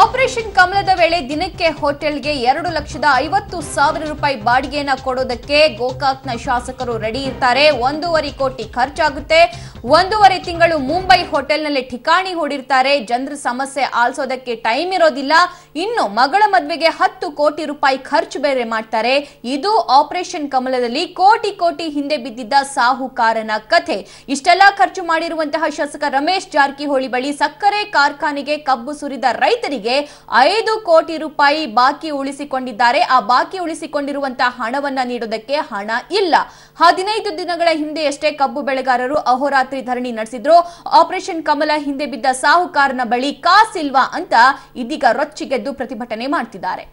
Operation ಕಮಲದ ವೇಳೆ ದಿನಕ್ಕೆ ಹೋಟೆಲ್ಗೆ 2,50,000 ರೂಪಾಯಿ ಬಾಡಿಗೆಯನ್ನ ಕೊಡೋದಕ್ಕೆ ಗೋಕಾಕ್ನ ಶಾಸಕರು ರೆಡಿ ಇರ್ತಾರೆ. 1.5 ಕೋಟಿ ಖರ್ಚಾಗುತ್ತೆ. 1.5 ತಿಂಗಳು ಮುಂಬೈ ಹೋಟೆಲ್ನಲ್ಲಿ ಠಿಕಾಣಿ ಹೂಡಿರ್ತಾರೆ. ಜನರ ಸಮಸ್ಯೆ ಆಲಿಸೋದಕ್ಕೆ ಟೈಮ್ ಇರೋದಿಲ್ಲ. ಇನ್ನು ಮಗಳ ಮದುವೆಗೆ 10 ಕೋಟಿ ರೂಪಾಯಿ ಖರ್ಚು ಬೇರೆ ಮಾಡ್ತಾರೆ. ಇದು ಆಪರೇಷನ್ ಕಮಲದಲ್ಲಿ ಕೋಟಿ ಹಿಂದೆ ಬಿದ್ದಿದ್ದ ಸಾಹುಕಾರನ ಕಥೆ. ಇಷ್ಟೆಲ್ಲ ಖರ್ಚು ಮಾಡಿರುವಂತಹ ಶಾಸಕ ರಮೇಶ್ ಜಾರಕಿಹೊಳಿ ಬಳಿ ಸಕ್ಕರೆ ಕಾರ್ಖಾನೆಗೆ ಕಬ್ಬು ಸುರಿದ ರೈತರಿಗೆ 5 ಕೋಟಿ ರೂಪಾಯಿ ಬಾಕಿ ಉಳಿಸಿಕೊಂಡಿದ್ದಾರೆ. ಆ ಬಾಕಿ ಉಳಿಸಿಕೊಂಡಿರುವಂತಹ ಹಣವನ್ನ ನೀಡೋದಕ್ಕೆ ಹಣ ಇಲ್ಲ. 15 ದಿನಗಳ ಹಿಂದೆಯಷ್ಟೇ ಕಬ್ಬು ಬೆಳೆಗಾರರು ಅಹೋರಾತ್ರಿ ಧರಣಿ ನಡೆಸಿದ್ರು. ಆಪರೇಷನ್ ಕಮಲ ಹಿಂದೆ ಬಿದ್ದ ಸಾಹುಕಾರನ ಬಳಿ ಕಾಸಿಲ್ವಾ ಅಂತ ಇದೀಗ ರೊಚ್ಚಿಗೆದ್ದು ಪ್ರತಿಭಟನೆ ಮಾಡ್ತಿದ್ದಾರೆ.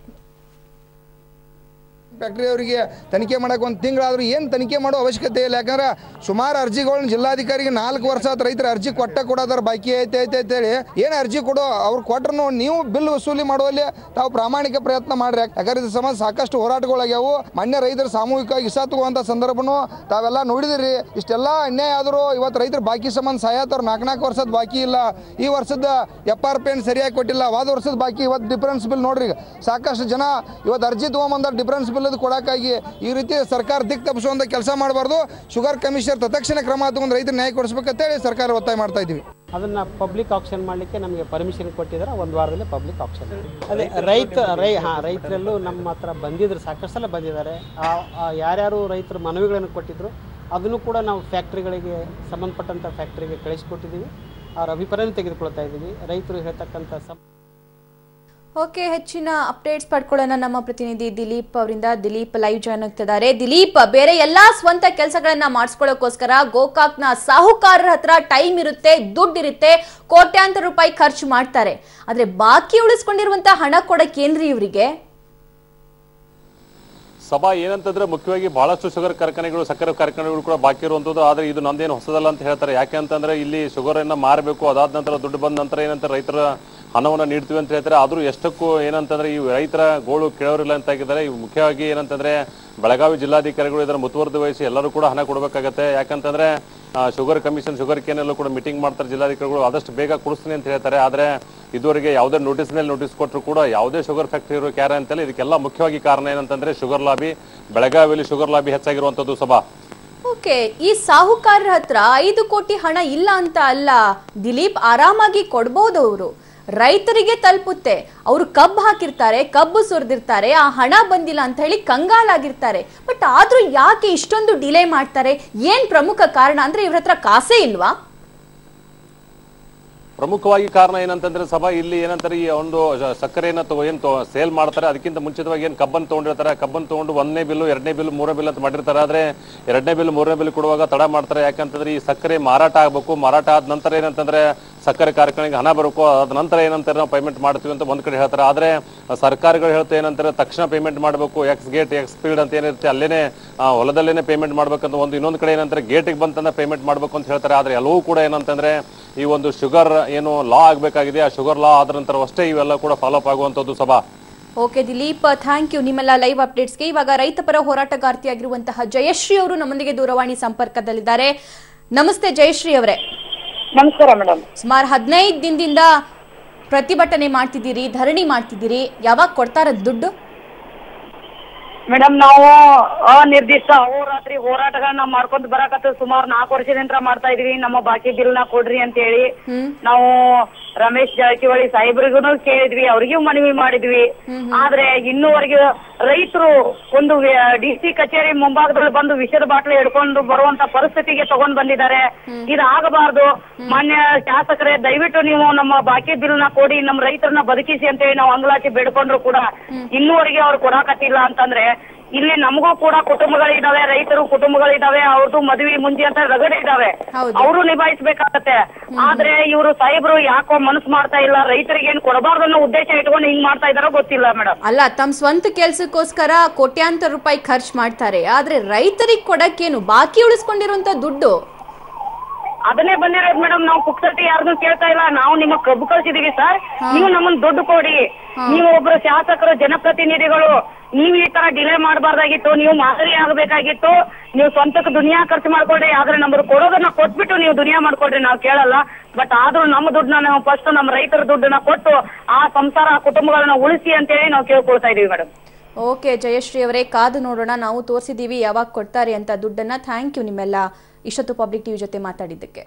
ಫ್ಯಾಕ್ಟರಿ ಅವರಿಗೆ ತನಿಖೆ ಮಾಡಕ್ಕೆ ಒಂದು ತಿಂಗಳಾದರೂ ಏನು ತನಿಖೆ ಮಾಡೋ ಅವಶ್ಯಕತೆ ಇಲ್ಲ. ಯಾಕಂದ್ರೆ ಸುಮಾರು ಅರ್ಜಿಗಳನ್ನ ಜಿಲ್ಲಾಧಿಕಾರಿಗೆ 4 ವರ್ಷ ಆದ ರೈತರ ಅರ್ಜಿ ಕೊಡೋದಾರ ಬಾಕಿ ಐತೆ ಅಂತೇಳಿ ಏನು ಅರ್ಜಿ ಕೊಡೋ ಅವ್ರು ಕೊಟ್ರು ನೀವು ಬಿಲ್ ವಸೂಲಿ ಮಾಡುವಲ್ಲಿ ತಾವು ಪ್ರಾಮಾಣಿಕ ಪ್ರಯತ್ನ ಮಾಡ್ರಿ. ಯಾಕಂದ್ರೆ ಇದು ಸಂಬಂಧ ಸಾಕಷ್ಟು ಹೋರಾಟಗಳಾಗ್ಯಾವು. ಮಾನ್ಯ ರೈತರು ಸಾಮೂಹಿಕವಾಗಿ ಇಸ ತಗುವಂಥ ಸಂದರ್ಭನೂ ತಾವೆಲ್ಲ ನೋಡಿದಿರಿ. ಇಷ್ಟೆಲ್ಲ ಅನ್ಯಾಯ ಆದರೂ ಇವತ್ತು ರೈತರು ಬಾಕಿ ಸಂಬಂಧ ಸಾಯತ್ತವ್ರು 4 ವರ್ಷದ ಬಾಕಿ ಇಲ್ಲ. ಈ ವರ್ಷದ FRP ಸರಿಯಾಗಿ ಕೊಟ್ಟಿಲ್ಲ. ಹೋದ ವರ್ಷದ ಬಾಕಿ ಇವತ್ತು ಡಿಫರೆನ್ಸ್ ಬಿಲ್ ನೋಡ್ರಿ. ಸಾಕಷ್ಟು ಜನ ಇವತ್ತು ಅರ್ಜಿ ತೊಗೊಂಬಂದ ಡಿಫರೆನ್ಸ್ ಬಿಲ್ ಕೊಡಕ್ಕಾಗಿ ಈ ರೀತಿ ಸರ್ಕಾರ ದಿಕ್ ತಪ್ಪಿಸುವಂತ ಕೆಲಸ ಮಾಡಬಾರ್ದು. ಶುಗರ್ ಕಮಿಷನರ್ ತಕ್ಷಣ ಕ್ರಮ ತಗೊಂಡು ರೈತರು ನ್ಯಾಯ ಕೊಡಿಸಬೇಕಂತೇಳಿ ಸರ್ಕಾರ ಒತ್ತಾಯ ಮಾಡ್ತಾ ಇದ್ದೀವಿ. ಅದನ್ನ ಪಬ್ಲಿಕ್ ಆಕ್ಷನ್ ಮಾಡಲಿಕ್ಕೆ ನಮಗೆ ಪರ್ಮಿಷನ್ ಕೊಟ್ಟಿದ್ದಾರೆ. 1 ವಾರದಲ್ಲಿ ಪಬ್ಲಿಕ್ ಆಕ್ಷನ್. ಅದೇ ರೈತರೆಲ್ಲೂ ನಮ್ಮ ಹತ್ರ ಬಂದಿದ್ರು, ಸಾಕಷ್ಟು ಸಲ ಬಂದಿದ್ದಾರೆ. ಯಾರ್ಯಾರು ರೈತರು ಮನವಿಗಳನ್ನು ಕೊಟ್ಟಿದ್ರು ಅದನ್ನು ಕೂಡ ನಾವು ಫ್ಯಾಕ್ಟ್ರಿಗಳಿಗೆ ಸಂಬಂಧಪಟ್ಟಂಥ ಫ್ಯಾಕ್ಟ್ರಿಗೆ ಕಳಿಸಿಕೊಟ್ಟಿದ್ದೀವಿ. ಅವರ ಅಭಿಪ್ರಾಯ ತೆಗೆದುಕೊಳ್ತಾ ಇದ್ದೀವಿ. ರೈತರು ಹೇಳ್ತಕ್ಕಂಥ ಓಕೆ, ಹೆಚ್ಚಿನ ಅಪ್ಡೇಟ್ಸ್ ಪಡ್ಕೊಳ್ಳೋಣ ನಮ್ಮ ಪ್ರತಿನಿಧಿ ದಿಲೀಪ್ ಅವರಿಂದ. ದಿಲೀಪ್ ಲೈವ್ ಜಾಯ್ನ್ ಆಗ್ತಿದ್ದಾರೆ. ದಿಲೀಪ್, ಬೇರೆ ಎಲ್ಲಾ ಸ್ವಂತ ಕೆಲಸಗಳನ್ನ ಮಾಡಿಸ್ಕೊಳ್ಳೋಕೋಸ್ಕರ ಗೋಕಾಕ್ನ ಸಾಹುಕಾರರ ಹತ್ರ ಟೈಮ್ ಇರುತ್ತೆ, ದುಡ್ಡಿರುತ್ತೆ, ಕೋಟ್ಯಾಂತರ ರೂಪಾಯಿ ಖರ್ಚು ಮಾಡ್ತಾರೆ. ಆದ್ರೆ ಬಾಕಿ ಉಳಿಸ್ಕೊಂಡಿರುವಂತಹ ಹಣ ಕೊಡಕ್ಕೇನ್ರಿ ಇವರಿಗೆ? ಸಭಾ ಏನಂತಂದ್ರೆ ಮುಖ್ಯವಾಗಿ ಬಹಳಷ್ಟು ಶುಗರ್ ಕಾರ್ಖಾನೆಗಳು, ಸಕ್ಕರೆ ಕಾರ್ಖಾನೆಗಳು ಕೂಡ ಬಾಕಿ ಇರುವಂಥದ್ದು. ಆದ್ರೆ ಇದು ನಂದೇನು ಹೊಸದಲ್ಲ ಅಂತ ಹೇಳ್ತಾರೆ. ಯಾಕೆ ಅಂತಂದ್ರೆ ಇಲ್ಲಿ ಶುಗರ್ ಅನ್ನ ಮಾರಬೇಕು, ಅದಾದ ನಂತರ ದುಡ್ಡು ಬಂದ ನಂತರ ಏನಂತಾರೆ ರೈತರ ಹಣವನ್ನು ನೀಡ್ತೀವಿ ಅಂತ ಹೇಳ್ತಾರೆ. ಆದ್ರೂ ಎಷ್ಟಕ್ಕೂ ಏನಂತಂದ್ರೆ ಈ ರೈತರ ಗೋಳು ಕೇಳೋರಿಲ್ಲ ಅಂತ ಆಗಿದ್ದಾರೆ. ಇವು ಮುಖ್ಯವಾಗಿ ಏನಂತಂದ್ರೆ ಬೆಳಗಾವಿ ಜಿಲ್ಲಾಧಿಕಾರಿಗಳು ಇದರ ಮುತುವರ್ಜಿ ವಹಿಸಿ ಎಲ್ಲರೂ ಕೂಡ ಹಣ ಕೊಡಬೇಕಾಗತ್ತೆ. ಯಾಕಂತಂದ್ರೆ ಶುಗರ್ ಕಮಿಷನ್, ಶುಗರ್ ಕೇನೆಲ್ಲೂ ಕೂಡ ಮೀಟಿಂಗ್ ಮಾಡ್ತಾರೆ ಜಿಲ್ಲಾಧಿಕಾರಿಗಳು. ಆದಷ್ಟು ಬೇಗ ಕೊಡಿಸ್ತೀನಿ ಅಂತ ಹೇಳ್ತಾರೆ. ಆದ್ರೆ ಇದುವರೆಗೆ ಯಾವುದೇ ನೋಟಿಸ್ ಮೇಲೆ ನೋಟಿಸ್ ಕೊಟ್ಟರು ಕೂಡ ಯಾವುದೇ ಶುಗರ್ ಫ್ಯಾಕ್ಟರಿ ಇರೋ ಕ್ಯಾರ ಅಂತೇಳಿ. ಇದಕ್ಕೆಲ್ಲ ಮುಖ್ಯವಾಗಿ ಕಾರಣ ಏನಂತಂದ್ರೆ ಶುಗರ್ ಲಾಬಿ, ಬೆಳಗಾವಿಯಲ್ಲಿ ಶುಗರ್ ಲಾಬಿ ಹೆಚ್ಚಾಗಿರುವಂತದ್ದು. ಸಭಾ ಓಕೆ, ಈ ಸಾಹುಕಾರರ ಹತ್ರ 5 ಕೋಟಿ ಹಣ ಇಲ್ಲ ಅಂತ ಅಲ್ಲ ದಿಲೀಪ್, ಆರಾಮಾಗಿ ಕೊಡ್ಬೋದು. ಅವರು ರೈತರಿಗೆ ತಲುಪುತ್ತೆ. ಅವರು ಕಬ್ಬು ಹಾಕಿರ್ತಾರೆ, ಕಬ್ಬು ಸುರಿದಿರ್ತಾರೆ, ಆ ಹಣ ಬಂದಿಲ್ಲ ಅಂತ ಹೇಳಿ ಕಂಗಾಲಾಗಿರ್ತಾರೆ. ಬಟ್ ಆದ್ರೂ ಯಾಕೆ ಇಷ್ಟೊಂದು ಡಿಲೇ ಮಾಡ್ತಾರೆ? ಏನ್ ಪ್ರಮುಖ ಕಾರಣ? ಅಂದ್ರೆ ಇವ್ರ ಹತ್ರ ಕಾಸೇ ಇಲ್ವಾ? ಪ್ರಮುಖವಾಗಿ ಕಾರಣ ಏನಂತಂದ್ರೆ ಸಭಾ ಇಲ್ಲಿ ಏನಂತಾರೆ ಈ ಒಂದು ಸಕ್ಕರೆಯನ್ನು ಸೇಲ್ ಮಾಡ್ತಾರೆ. ಅದಕ್ಕಿಂತ ಮುಂಚಿತವಾಗಿ ಏನು ಕಬ್ಬನ್ನು ತೊಗೊಂಡಿರ್ತಾರೆ. ಕಬ್ಬನ್ನು ತೊಗೊಂಡು 1ನೇ ಬಿಲ್ಲು, 2ನೇ ಬಿಲ್ಲು, 3ನೇ ಬಿಲ್ ಅಂತ ಮಾಡಿರ್ತಾರೆ. ಆದ್ರೆ 2ನೇ ಬಿಲ್, 3ನೇ ಬಿಲ್ ಕೊಡುವಾಗ ತಡ ಮಾಡ್ತಾರೆ. ಯಾಕಂತಂದ್ರೆ ಈ ಸಕ್ಕರೆ ಮಾರಾಟ ಆಗಬೇಕು. ಮಾರಾಟ ಆದ ನಂತರ ಏನಂತಂದ್ರೆ ಸಕ್ಕರೆ ಕಾರ್ಖಾನೆಗೆ ಹಣ ಬರಬೇಕು. ಅದ ನಂತರ ಏನಂತಾರೆ ನಾವು ಪೇಮೆಂಟ್ ಮಾಡ್ತೀವಿ ಅಂತ ಒಂದ್ ಕಡೆ ಹೇಳ್ತಾರೆ. ಆದ್ರೆ ಸರ್ಕಾರಗಳು ಹೇಳ್ತಾ ಏನಂತಾರೆ ತಕ್ಷಣ ಪೇಮೆಂಟ್ ಮಾಡಬೇಕು, ಎಕ್ಸ್ ಗೇಟ್ ಎಕ್ಸ್ ಪೀರಿಯಡ್ ಅಂತ ಏನಿರುತ್ತೆ ಅಲ್ಲೇನೆ ಹೊಲದಲ್ಲೇನೆ ಪೇಮೆಂಟ್ ಮಾಡ್ಬೇಕಂತ ಒಂದು. ಇನ್ನೊಂದು ಕಡೆ ಏನಂತಾರೆ ಗೇಟಿಗೆ ಬಂತಂದ್ರೆ ಪೇಮೆಂಟ್ ಮಾಡ್ಬೇಕು ಅಂತ ಹೇಳ್ತಾರೆ. ಆದ್ರೆ ಎಲ್ಲವೂ ಕೂಡ ಏನಂತಂದ್ರೆ ಈ ಒಂದು ಶುಗರ್ ಏನು ಲಾ ಆಗಬೇಕಾಗಿದೆ, ಆ ಶುಗರ್ ಲಾ ಆದ ನಂತರ ಅಷ್ಟೇ ಇವೆಲ್ಲ ಕೂಡ ಫಾಲೋ ಅಪ್ ಆಗುವಂತದ್ದು. ಸಭಾ ಓಕೆ ದಿಲೀಪ್, ಥ್ಯಾಂಕ್ ಯು ನಿಮ್ಮೆಲ್ಲ ಲೈವ್ ಅಪ್ಡೇಟ್ಸ್ಗೆ. ಇವಾಗ ರೈತ ಪರ ಹೋರಾಟಗಾರ್ತಿಯಾಗಿರುವಂತಹ ಜಯಶ್ರೀ ಅವರು ನಮ್ಮೊಂದಿಗೆ ದೂರವಾಣಿ ಸಂಪರ್ಕದಲ್ಲಿದ್ದಾರೆ. ನಮಸ್ತೆ ಜಯಶ್ರೀ ಅವರೇ. ನಮಸ್ಕಾರ ಮೇಡಮ್. ಸುಮಾರು 15 ದಿನದಿಂದ ಪ್ರತಿಭಟನೆ ಮಾಡ್ತಿದ್ದೀರಿ, ಧರಣಿ ಮಾಡ್ತಿದ್ದೀರಿ. ಯಾವಾಗ ಕೊಡ್ತಾರ ದುಡ್ಡು? ಮೇಡಮ್, ನಾವು ಅನಿರ್ದಿಷ್ಟ ಅಹೋರಾತ್ರಿ ಹೋರಾಟಗಳನ್ನ ಮಾಡ್ಕೊಂತ ಬರಾಕತ್ತ ಸುಮಾರು 4 ವರ್ಷದಿಂದ ಮಾಡ್ತಾ ಇದೀವಿ. ನಮ್ಮ ಬಾಕಿ ಬಿಲ್ ನ ಕೊಡ್ರಿ ಅಂತ ಹೇಳಿ ನಾವು ರಮೇಶ್ ಜಾರಕಿಹೊಳಿ ಸಾಹೇಬ್ರಿಗೂ ಕೇಳಿದ್ವಿ, ಅವ್ರಿಗೂ ಮನವಿ ಮಾಡಿದ್ವಿ. ಆದ್ರೆ ಇನ್ನೂವರೆಗೆ ರೈತರು ಒಂದು DC ಕಚೇರಿ ಮುಂಭಾಗದಲ್ಲಿ ಬಂದು ವಿಷದ ಬಾಟ್ಲಿ ಹಿಡ್ಕೊಂಡು ಬರುವಂತ ಪರಿಸ್ಥಿತಿಗೆ ತಗೊಂಡ್ ಬಂದಿದ್ದಾರೆ. ಇದಾಗಬಾರ್ದು. ಮಾನ್ಯ ಶಾಸಕರೇ, ದಯವಿಟ್ಟು ನೀವು ನಮ್ಮ ಬಾಕಿ ಬಿಲ್ ನ ಕೊಡಿ, ನಮ್ಮ ರೈತರನ್ನ ಬದುಕಿಸಿ ಅಂತ ಹೇಳಿ ನಾವು ಅಂಗ್ಲಾಚಿ ಬೇಡ್ಕೊಂಡ್ರು ಕೂಡ ಇನ್ನೂವರೆಗೆ ಅವ್ರು ಕೊಡಾಕತ್ತಿಲ್ಲ ಅಂತಂದ್ರೆ ಇಲ್ಲಿ ನಮಗೂ ಕೂಡ ಕುಟುಂಬಗಳಿದಾವೆ, ರೈತರು ಕುಟುಂಬಗಳಿದಾವೆ, ಅವ್ರದ್ದು ಮದುವೆ ಮುಂಜಿ ಅಂತ ರಗಡೆ ಇದಾವೆ, ಅವರು ನಿಭಾಯಿಸ್ಬೇಕಾಗತ್ತೆ. ಆದ್ರೆ ಇವರು ಸಾಹೇಬ್ರು ಯಾಕೋ ಮನಸ್ಸು ಮಾಡ್ತಾ ಇಲ್ಲ, ರೈತರಿಗೆ ಏನ್ ಕೊಡಬಾರ್ದು ಅನ್ನೋ ಉದ್ದೇಶ ಇಟ್ಕೊಂಡು ಹಿಂಗ್ ಮಾಡ್ತಾ ಇದಾರೋ ಗೊತ್ತಿಲ್ಲ ಮೇಡಮ್. ಅಲ್ಲ, ತಮ್ಮ ಸ್ವಂತ ಕೆಲ್ಸಕ್ಕೋಸ್ಕರ ಕೋಟ್ಯಾಂತರ ರೂಪಾಯಿ ಖರ್ಚು ಮಾಡ್ತಾರೆ. ಆದ್ರೆ ರೈತರಿಗೆ ಕೊಡಕ್ಕೇನು ಬಾಕಿ ಉಳಿಸ್ಕೊಂಡಿರುವಂತ ದುಡ್ಡು ಅದನ್ನೇ ಬಂದಿರೋದು ಮೇಡಮ್. ನಾವು ಪುಕ್ಸಟ್ಟಿ ಯಾರನ್ನೂ ಕೇಳ್ತಾ ಇಲ್ಲ. ನಾವು ನಿಮಗ್ ಕಬ್ಬು ಕಳ್ಸಿದೀವಿ ಸರ್, ನೀವು ನಮ್ಮನ್ನ ದುಡ್ಡು ಕೊಡಿ. ನೀವು ಒಬ್ರು ಶಾಸಕರು, ಜನಪ್ರತಿನಿಧಿಗಳು, ನೀವ್ ಈ ತರ ಡಿಲೇ ಮಾಡಬಾರ್ದಾಗಿತ್ತು, ನೀವು ಮಾದರಿ ಆಗಬೇಕಾಗಿತ್ತು. ನೀವು ಸ್ವಂತಕ್ಕೆ ದುನಿಯಾ ಖರ್ಚು ಮಾಡ್ಕೊಡ್ರಿ, ಆದ್ರೆ ನಮ್ಗೆ ಕೊಡೋದನ್ನ ಕೊಟ್ಬಿಟ್ಟು ನೀವು ದುನಿಯಾ ಮಾಡ್ಕೊಡ್ರಿ, ನಾವು ಕೇಳಲ್ಲ. ಬಟ್ ಆದ್ರೂ ನಮ್ಮ ದುಡ್ಡನ್ನ ನಾವು ಫಸ್ಟ್ ನಮ್ಮ ರೈತರ ದುಡ್ಡನ್ನ ಕೊಟ್ಟು ಆ ಸಂಸಾರ ಕುಟುಂಬಗಳನ್ನ ಉಳಿಸಿ ಅಂತೇಳಿ ನಾವು ಕೇಳ್ಕೊಳ್ತಾ ಇದೀವಿ ಮೇಡಮ್. ಓಕೆ ಜಯಶ್ರೀ ಅವರೇ, ಕಾದು ನೋಡೋಣ. ನಾವು ತೋರಿಸಿದೀವಿ ಯಾವಾಗ ಕೊಡ್ತಾರೆ ಅಂತ ದುಡ್ಡನ್ನ. ಥ್ಯಾಂಕ್ ಯು ನಿಮ್ಮೆಲ್ಲ ಇಷ್ಟೊತ್ತು ಪಬ್ಲಿಕ್ ಟಿವಿ ಜೊತೆ ಮಾತಾಡಿದ್ದಕ್ಕೆ.